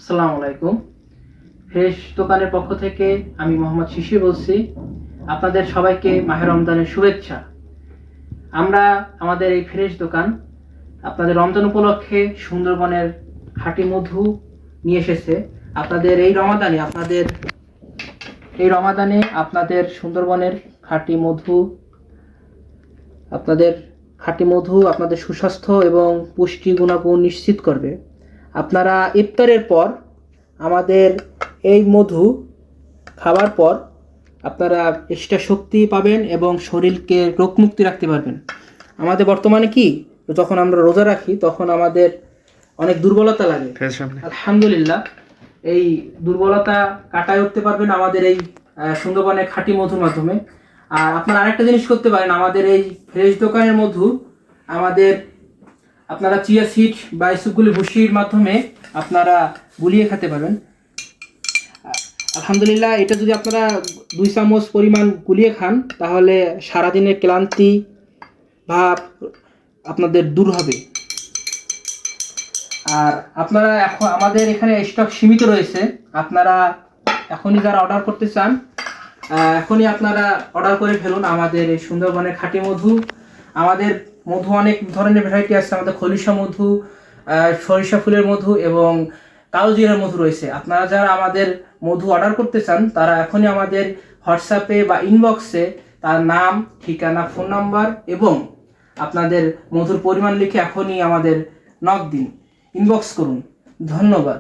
আসসালামু আলাইকুম। ফ্রেশ দোকানের পক্ষ থেকে আমি মোহাম্মদ শিশির বলছি। আপনাদের সবাইকে মাহে রমজানের শুভেচ্ছা। আমরা আমাদের এই ফ্রেশ দোকান আপনাদের রমজান উপলক্ষে সুন্দরবনের খাঁটি মধু নিয়ে এসেছে। আপনাদের সুন্দরবনের খাঁটি মধু আপনাদের সুস্বাস্থ্য এবং পুষ্টি গুণাগুণ নিশ্চিত করবে। আপনারা ইফতারের পর আমাদের এই মধু খাবার পর আপনারা এক্সট্রা শক্তি পাবেন এবং শরীরকে রোগমুক্তি রাখতে পারবেন। আমাদের বর্তমানে কি, যখন আমরা রোজা রাখি তখন আমাদের অনেক দুর্বলতা লাগে। আলহামদুলিল্লাহ, এই দুর্বলতা কাটায় উঠতে পারবেন আমাদের এই সুন্দরবনের খাঁটি মধুর মাধ্যমে। আর আপনারা আরেকটা জিনিস করতে পারেন, আমাদের এই ফ্রেশ দোকানের মধু আপনারা চিয়া সিড বা এসবগুলি ভুসির মাধ্যমে আপনারা গুলিয়ে খেতে পারবেন। আলহামদুলিল্লাহ, এটা যদি আপনারা 2 চামচ পরিমাণ গুলিয়ে খান তাহলে সারাদিনের ক্লান্তি ভাব আপনাদের দূর হবে। আর আপনারা এখন আমাদের এখানে স্টক সীমিত রয়েছে। আপনারা এখনই যারা অর্ডার করতে চান এখনই আপনারা অর্ডার করে ফেলুন আমাদের এই সুন্দরবনের খাঁটি মধু। আমাদের মধু অনেক ধরনের ভ্যারাইটি আছে। আমাদের খলিশা মধু, সরিষা ফুলের মধু এবং কালো জিরার মধু রয়েছে। আপনারা যারা আমাদের মধু অর্ডার করতে চান তারা এখনই আমাদের হোয়াটসঅ্যাপে বা ইনবক্সে তার নাম, ঠিকানা, ফোন নাম্বার এবং আপনাদের মধুর পরিমাণ লিখে এখনই আমাদের নক দিন, ইনবক্স করুন। ধন্যবাদ।